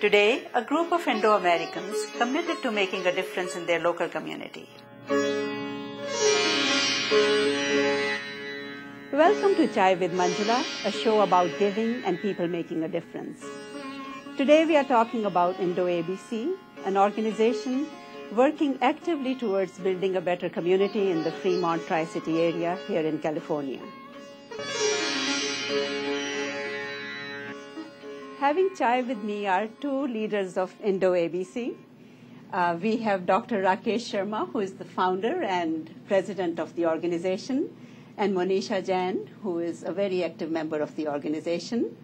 Today, a group of Indo-Americans committed to making a difference in their local community. Welcome to Chai with Manjula, a show about giving and people making a difference. Today we are talking about IndoABC, an organization working actively towards building a better community in the Fremont Tri-City area here in California. Having Chai with me are two leaders of IndoABC. We have Dr. Rakesh Sharma, who is the founder and president of the organization, and Monisha Jain, who is a very active member of the organization.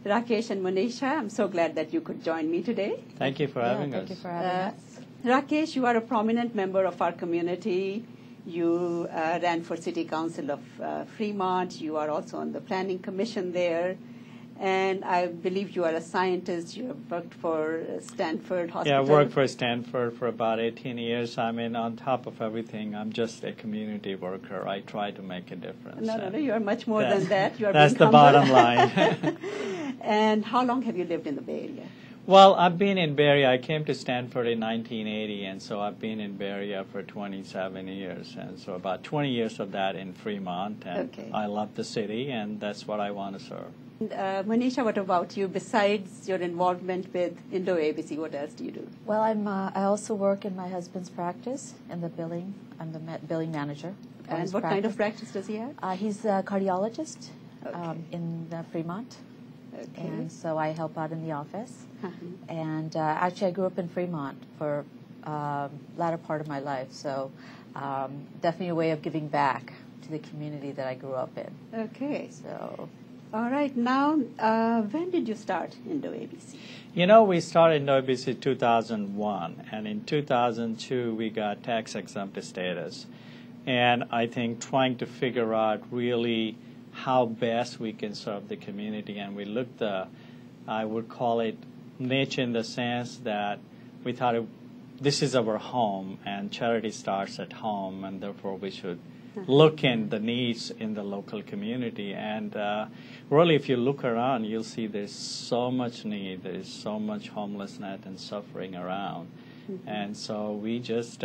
Rakesh and Monisha, I'm so glad that you could join me today. Thank you for having us. Thank you for having us. Rakesh, you are a prominent member of our community. You ran for City Council of Fremont. You are also on the Planning Commission there. And I believe you are a scientist. You have worked for Stanford Hospital. Yeah, I worked for Stanford for about 18 years. I mean, on top of everything, I'm just a community worker. I try to make a difference. No, you are much more than that. You are that's the bottom line. And how long have you lived in the Bay Area? Well, I've been in Bay Area. I came to Stanford in 1980, and so I've been in Bay Area for 27 years. And so about 20 years of that in Fremont. And okay. I love the city, and that's what I want to serve. Manisha, what about you? Besides your involvement with IndoABC, what else do you do? Well, I also work in my husband's practice in the billing. I'm the billing manager. And what kind of practice does he have? He's a cardiologist okay. in Fremont. Okay. And so I help out in the office. Uh-huh. And actually, I grew up in Fremont for latter part of my life. So definitely a way of giving back to the community that I grew up in. Okay. So. All right. Now, when did you start IndoABC? You know, we started IndoABC in 2001, and in 2002 we got tax-exempt status. And I think trying to figure out really how best we can serve the community, and we looked I would call it niche in the sense that we thought this is our home, and charity starts at home, and therefore we should look in the needs in the local community. And really, if you look around, you'll see there's so much need, there's so much homelessness and suffering around. Mm-hmm. And so we just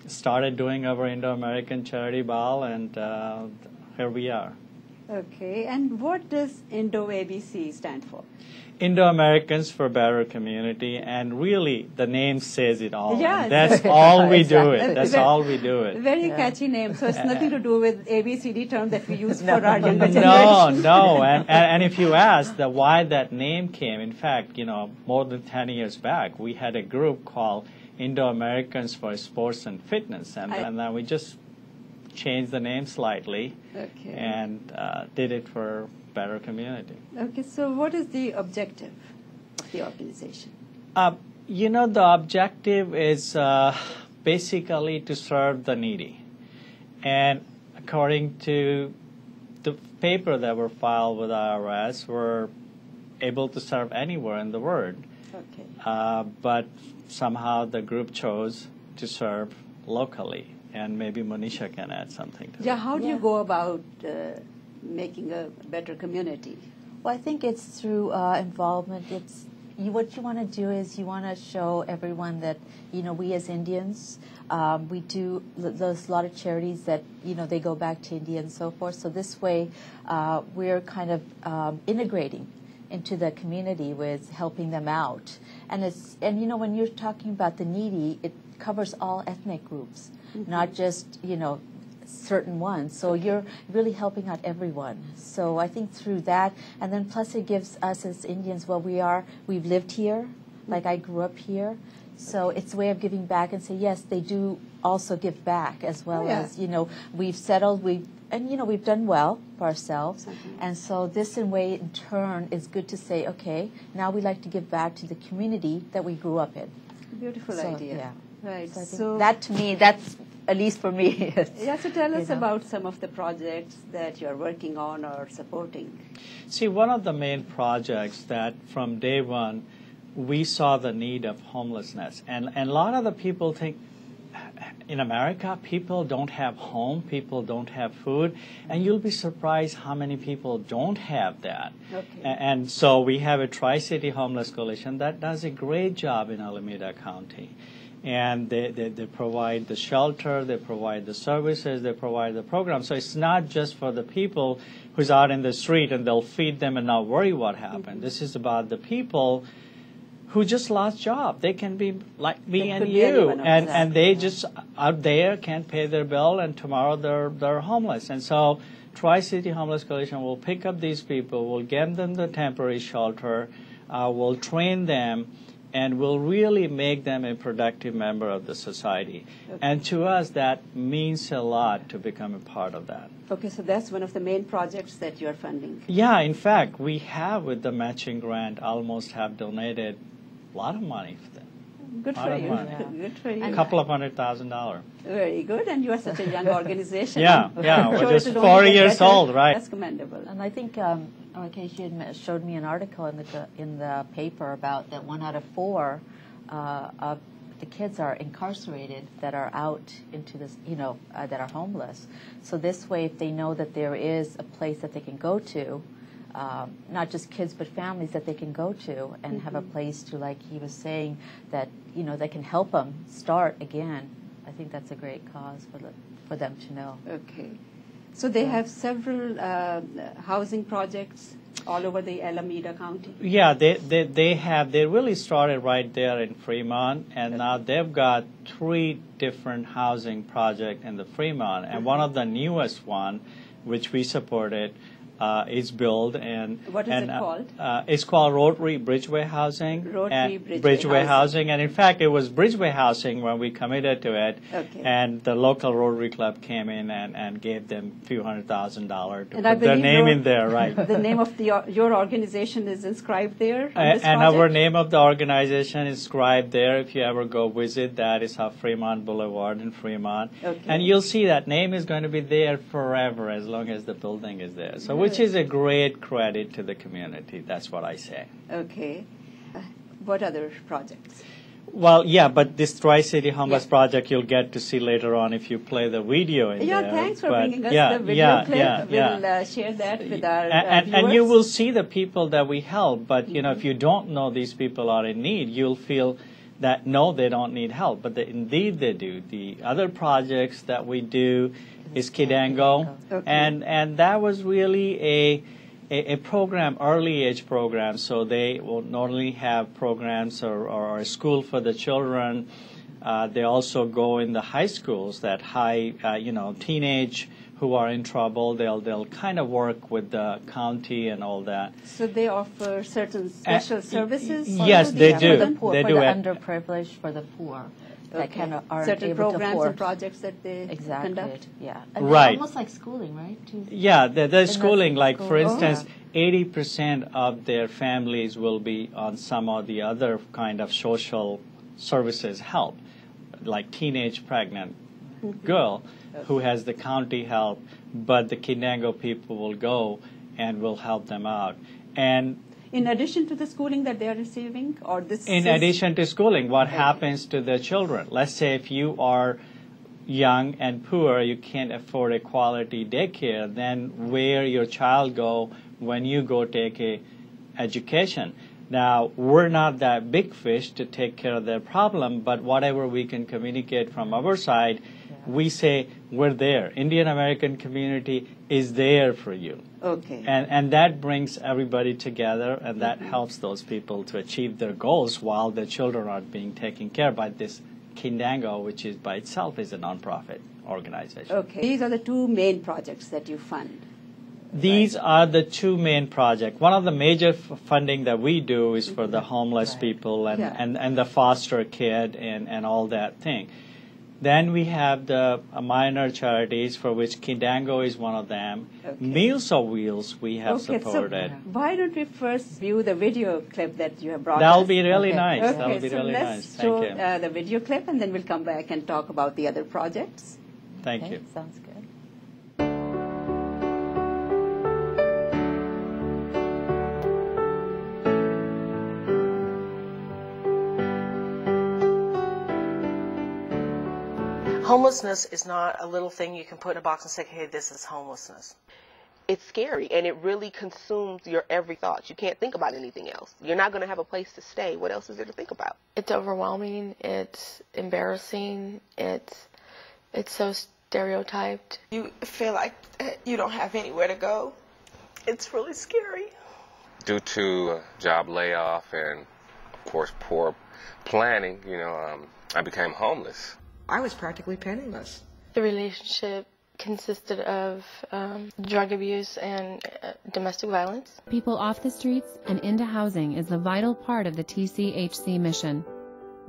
started doing our Indo-American Charity Ball, and here we are. Okay, and what does IndoABC stand for? Indo-Americans for Better Community, and really the name says it all. Yeah, that's all we do it. That's all we do it. Very catchy name. So it's nothing to do with ABCD term that we use for our younger generation. No. And if you ask why that name came, in fact, more than 10 years back, we had a group called Indo-Americans for Sports and Fitness, and then we just changed the name slightly and did it for Better Community. Okay, so what is the objective of the organization? The objective is basically to serve the needy. And according to the paper that were filed with IRS, we're able to serve anywhere in the world. Okay. But somehow the group chose to serve locally. And maybe Monisha can add something to that. How do you go about making a better community? Well, I think it's through involvement. What you want to do is you want to show everyone that, we as Indians, we do, there's a lot of charities that, they go back to India and so forth. So this way, we're kind of integrating into the community with helping them out. And when you're talking about the needy, it covers all ethnic groups, mm-hmm. not just, certain ones. So you're really helping out everyone. So I think through that, and then plus it gives us as Indians, we've lived here, like I grew up here. So it's a way of giving back and say, yes, they do also give back as well as, we've settled, we've done well for ourselves. Mm-hmm. And so this in way, in turn, is good to say, okay, now we like to give back to the community that we grew up in. Beautiful idea. Yeah. Right. So I think that to me, that's at least for me. Yeah, so tell us about some of the projects that you're working on or supporting. See, one of the main projects that from day one, we saw the need of homelessness. And a lot of the people think, in America, people don't have home, people don't have food, and you'll be surprised how many people don't have that. Okay. And so we have a Tri-City Homeless Coalition that does a great job in Alameda County. And they provide the shelter, they provide the services, they provide the program. So it's not just for the people who's out in the street and they'll feed them and not worry what happened. Mm-hmm. This is about the people who just lost job. They can be like me and you, and they just out there can't pay their bill, and tomorrow they're homeless. And so Tri-City Homeless Coalition will pick up these people, will give them the temporary shelter, will train them, and will really make them a productive member of the society. Okay. And to us, that means a lot to become a part of that. Okay, so that's one of the main projects that you're funding. Yeah, in fact, we have, with the matching grant, almost have donated a lot of money for them. Good for you. Yeah. Good for you. A couple of $100,000. Very good, and you are such a young organization. Yeah, we're just 4 years old, right? That's commendable. And I think, Rakesh, you had showed me an article in the paper about that 1 out of 4 of the kids are incarcerated that are out into this, that are homeless. So this way, if they know that there is a place that they can go to, not just kids but families that they can go to and mm-hmm. have a place to, like he was saying, that that can help them start again. I think that's a great cause for them to know. Okay, so they have several housing projects all over the Alameda County. Yeah, they have. They really started right there in Fremont, and okay. Now they've got 3 different housing projects in the Fremont, and mm-hmm. one of the newest one, which we supported, is built. And what is it called? It's called Rotary Bridgeway Housing. Rotary Bridgeway Housing. And in fact, it was Bridgeway Housing when we committed to it. Okay. And the local Rotary Club came in and gave them a few $100,000 to put their name in there, right? The name of your organization is inscribed there. And our name of the organization is inscribed there. If you ever go visit, that is how Fremont Boulevard in Fremont. Okay. And you'll see that name is going to be there forever as long as the building is there. So which is a great credit to the community. That's what I say. Okay. What other projects? Well, yeah, but this Tri-City Homeless Project you'll get to see later on if you play the video in there. Yeah, thanks for bringing us the video clip. We'll share that with our viewers. And you will see the people that we help, but if you don't know these people are in need, you'll feel that no, they don't need help, but indeed they do. The other projects that we do is Katanga, okay. and that was really a program, early age program, so they will not only have programs or a school for the children, they also go in the high schools, that teenage who are in trouble, they'll kind of work with the county and all that. So they offer certain special services? Yes, they do. For the poor, they for do the underprivileged, for the poor. Okay. That kind of aren't certain able programs to afford. and projects that they conduct? Yeah. And right. Almost like schooling, right? Yeah, there's schooling. Like, school. for instance, 80% of their families will be on some or the other kind of social services help, like teenage pregnant girl who has the county help, but the Katanga people will go and will help them out. And in addition to the schooling that they are receiving, or this? In addition to schooling, what happens to the children? Let's say if you are young and poor, you can't afford a quality daycare, then where your child go when you go take a education? Now, we're not that big fish to take care of their problem, but whatever we can communicate from our side, we say we're there. Indian American community is there for you. Okay. And that brings everybody together, and that helps those people to achieve their goals while their children are being taken care of by this Katanga, which is by itself is a nonprofit organization. Okay. These are the 2 main projects that you fund. These are the 2 main projects. One of the major funding that we do is for the homeless people and the foster kid and all that thing. Then we have the minor charities for which Katanga is one of them. Okay. Meals on Wheels we have supported. So why don't we first view the video clip that you have brought That'll us? be really nice. Okay, That'll be so really let's nice. show Thank you. the video clip, and then we'll come back and talk about the other projects. Thank Okay, you. sounds good. Homelessness is not a little thing you can put in a box and say, hey, this is homelessness. It's scary, and it really consumes your every thought. You can't think about anything else. You're not going to have a place to stay. What else is there to think about? It's overwhelming. It's embarrassing. It's so stereotyped. You feel like you don't have anywhere to go. It's really scary. Due to job layoff and, of course, poor planning, I became homeless. I was practically penniless. The relationship consisted of drug abuse and domestic violence. People off the streets and into housing is a vital part of the TCHC mission.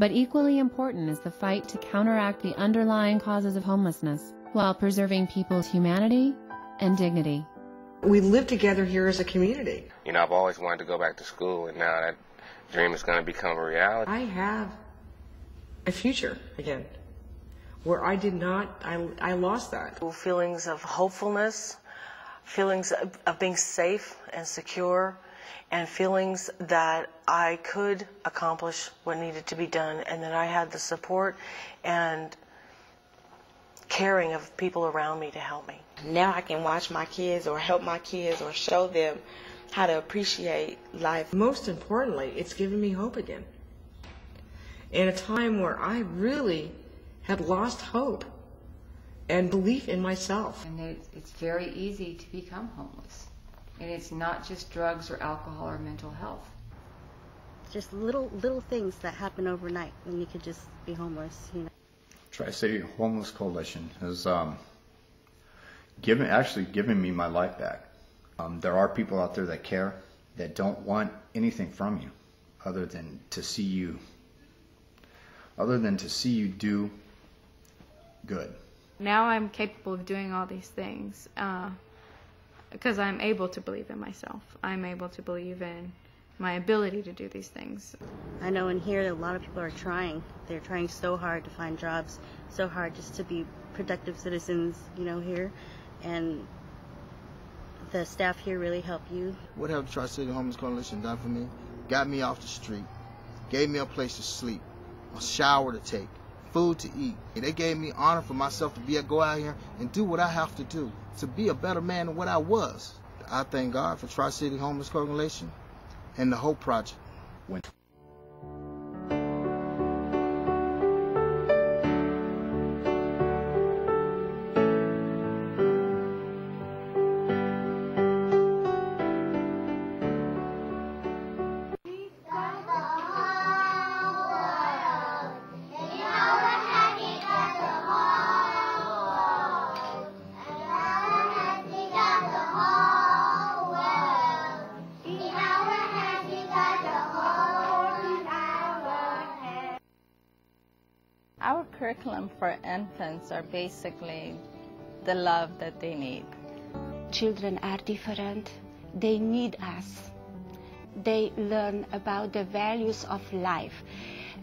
But equally important is the fight to counteract the underlying causes of homelessness while preserving people's humanity and dignity. We live together here as a community. I've always wanted to go back to school, and now that dream is going to become a reality. I have a future again. Where I did not, I lost that. Feelings of hopefulness, feelings of being safe and secure, and feelings that I could accomplish what needed to be done, and that I had the support and caring of people around me to help me. Now I can watch my kids or help my kids or show them how to appreciate life. Most importantly, it's given me hope again. In a time where I really had lost hope and belief in myself. And it's very easy to become homeless. And it's not just drugs or alcohol or mental health. Just little things that happen overnight when you could just be homeless, Tri-City Homeless Coalition has given me my life back. There are people out there that care, that don't want anything from you other than to see you do good. Now I'm capable of doing all these things because I'm able to believe in myself. I'm able to believe in my ability to do these things. I know in here a lot of people are trying. They're trying so hard to find jobs, so hard just to be productive citizens, here. And the staff here really help you. What have the Tri-City Homeless Coalition done for me? Got me off the street, gave me a place to sleep, a shower to take, food to eat. They gave me honor for myself to go out here and do what I have to do, to be a better man than what I was. I thank God for Tri-City Homeless Coalition and the Hope Project. Our curriculum for infants are basically the love that they need. Children are different. They need us. They learn about the values of life.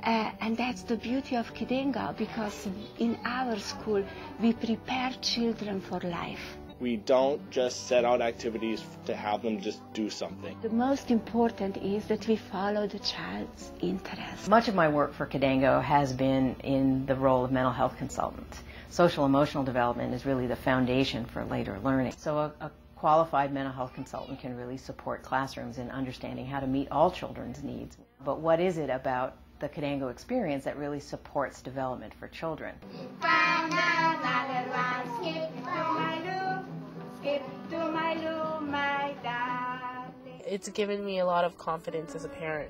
And that's the beauty of Katanga, because in our school we prepare children for life. We don't just set out activities to have them just do something. The most important is that we follow the child's interest. Much of my work for Katanga has been in the role of mental health consultant. Social emotional development is really the foundation for later learning. So a qualified mental health consultant can really support classrooms in understanding how to meet all children's needs. But what is it about the Katanga experience that really supports development for children? It's given me a lot of confidence as a parent.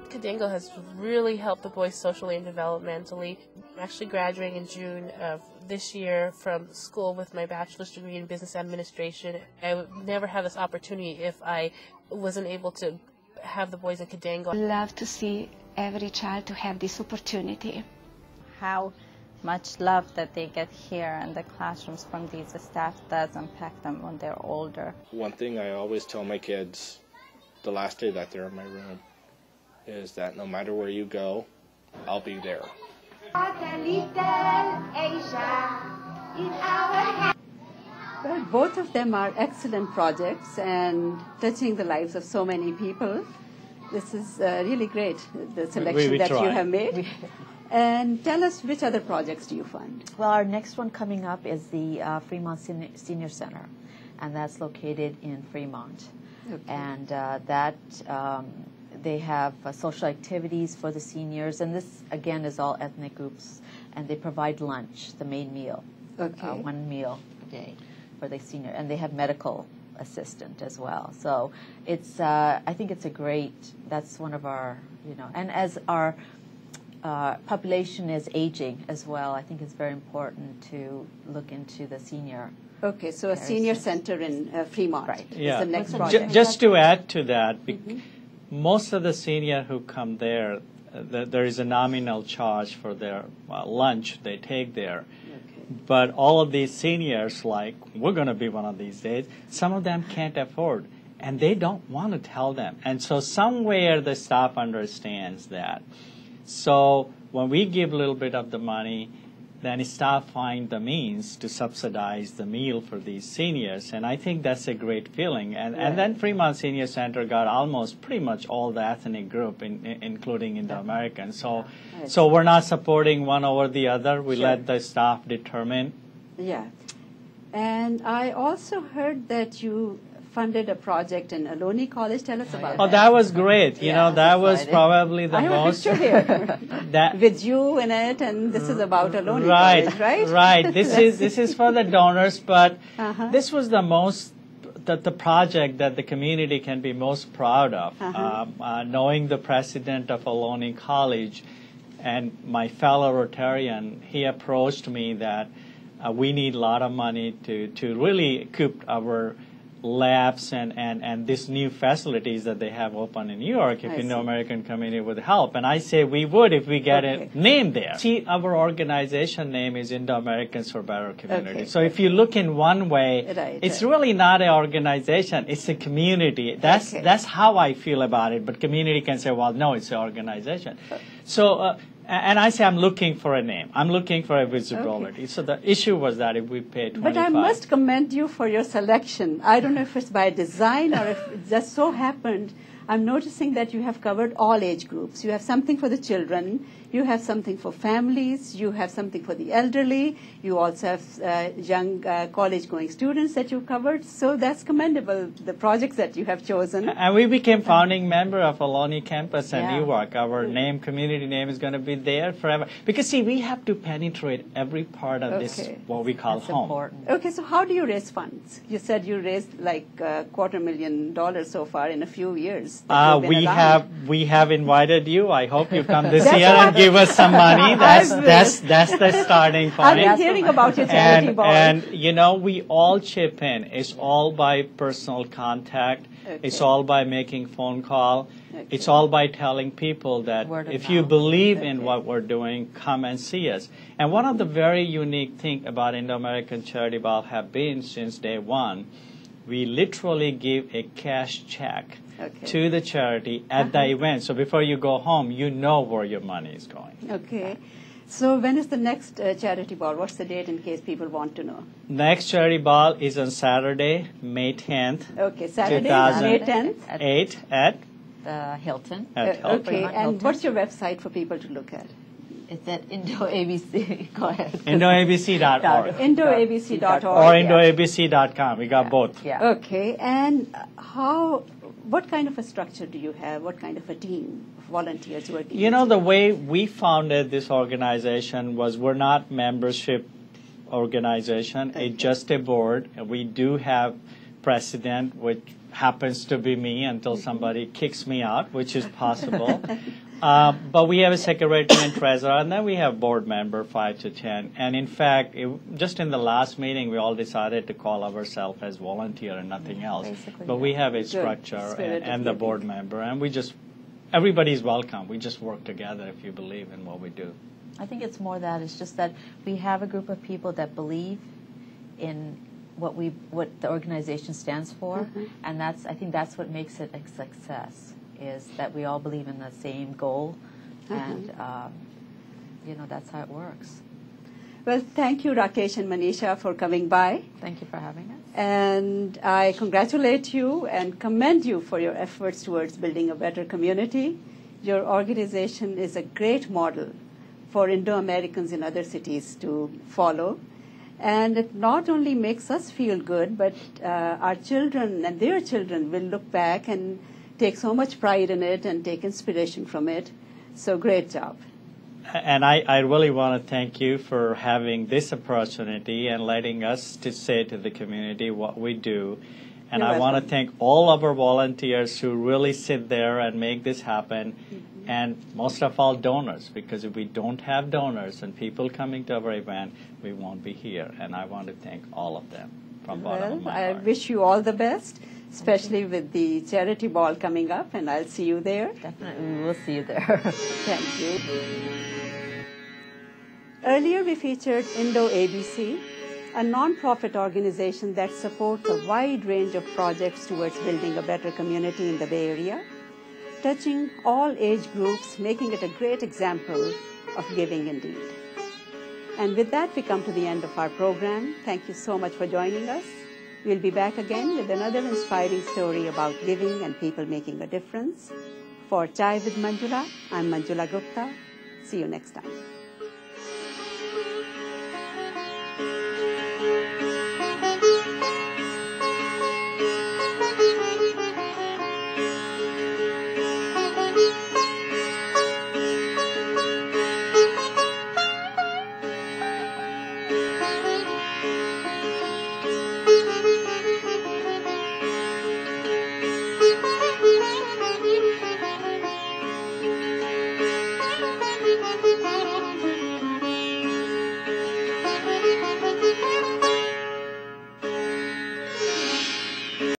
Katanga has really helped the boys socially and developmentally. I'm actually graduating in June of this year from school with my bachelor's degree in business administration. I would never have this opportunity if I wasn't able to have the boys in Katanga. I love to see every child to have this opportunity. How much love that they get here in the classrooms from these staff does impact them when they're older. One thing I always tell my kids the last day that they're in my room is that no matter where you go, I'll be there. Well, both of them are excellent projects and touching the lives of so many people. This is really great, the selection that you have made. And tell us, which other projects do you fund? Well, our next one coming up is the Fremont Senior Center, and that's located in Fremont. Okay. And they have social activities for the seniors, and this, again, is all ethnic groups, and they provide lunch, the main meal, one meal a day for the senior, and they have medical assistant as well. So it's, I think it's a great, that's one of our, and as our population is aging as well, I think it's very important to look into the senior. Okay, so a senior center in Fremont is the next project. Just to add to that, most of the seniors who come there, there is a nominal charge for their lunch they take there. But all of these seniors, like, we're going to be one of these days, some of them can't afford, and they don't want to tell them. And so somewhere the staff understands that. So when we give a little bit of the money, then staff find the means to subsidize the meal for these seniors. And I think that's a great feeling. And then Fremont Senior Center got almost pretty much all the ethnic group, including Indo-Americans. So we're not supporting one over the other. We let the staff determine. Yeah. And I also heard that you funded a project in Ohlone College. Tell us about that. Oh, that was great. You know, that was probably the most. I have a picture here with you in it, and this is about Ohlone College, right? Right. This is for the donors, but this was the most the project that the community can be most proud of. Knowing the president of Ohlone College and my fellow Rotarian, he approached me that we need a lot of money to really equip our labs and these new facilities that they have open in New York, if Indo-American community would help. And I say we would if we get a name there. See, our organization name is Indo-Americans for Better Community. So if you look in one way, it's really not an organization, it's a community. That's how I feel about it. But community can say, well, no, it's an organization. So and I say I'm looking for a name. I'm looking for a visibility. So the issue was that if we pay 25. But I must commend you for your selection. I don't know if it's by design or if it just so happened. I'm noticing that you have covered all age groups. You have something for the children. You have something for families. You have something for the elderly. You also have young college-going students that you covered. So that's commendable, the projects that you have chosen. And we became founding member of Ohlone campus in Newark. Our name, community name, is going to be there forever. Because, see, we have to penetrate every part of this, what we call home. Important. Okay, so how do you raise funds? You said you raised like $250,000 so far in a few years. We have invited you. I hope you come this year and give us some money. That's the starting point. I've been hearing about your charity ball. And you know, we all chip in. It's all by personal contact. It's all by making phone call. It's all by telling people that if you believe in what we're doing, come and see us. And one of the very unique things about Indo-American Charity Ball have been since day one, we literally give a cash check to the charity at the event. So before you go home, you know where your money is going. Okay. So when is the next charity ball? What's the date in case people want to know? Next charity ball is on Saturday, May 10th. Okay, Saturday, May 10th. 8 at the Hilton. Okay, and what's your website for people to look at? It's at IndoABC. Go ahead. IndoABC.org. IndoABC.org. Or IndoABC.com. We got both. Yeah. Okay, and what kind of a structure do you have? What kind of a team of volunteers working? You know, the way we founded this organization was we're not membership organization. It's just a board. We do have president, which happens to be me until somebody kicks me out, which is possible. But we have a secretary and treasurer, and then we have board member 5 to 10. And in fact, just in the last meeting, we all decided to call ourselves as volunteer and nothing else. But we have a structure and the board member, and everybody's welcome. We just work together if you believe in what we do. I think it's more that it's just that we have a group of people that believe in what the organization stands for, and I think that's what makes it a success, is that we all believe in the same goal, and that's how it works. Well, thank you, Rakesh and Manisha, for coming by. Thank you for having us. And I congratulate you and commend you for your efforts towards building a better community. Your organization is a great model for Indo-Americans in other cities to follow. And it not only makes us feel good, but our children and their children will look back and take so much pride in it and take inspiration from it. So great job. And I really want to thank you for having this opportunity and letting us to say to the community what we do. And I want to thank all of our volunteers who really sit there and make this happen. And most of all, donors, because if we don't have donors and people coming to our event, we won't be here. And I want to thank all of them from bottom of my heart. I wish you all the best, especially with the charity ball coming up, and I'll see you there. Definitely, we will see you there. Thank you. Earlier, we featured IndoABC, a non-profit organization that supports a wide range of projects towards building a better community in the Bay Area, touching all age groups, making it a great example of giving indeed. And with that, we come to the end of our program. Thank you so much for joining us. We'll be back again with another inspiring story about giving and people making a difference. For Chai with Manjula, I'm Manjula Gupta. See you next time.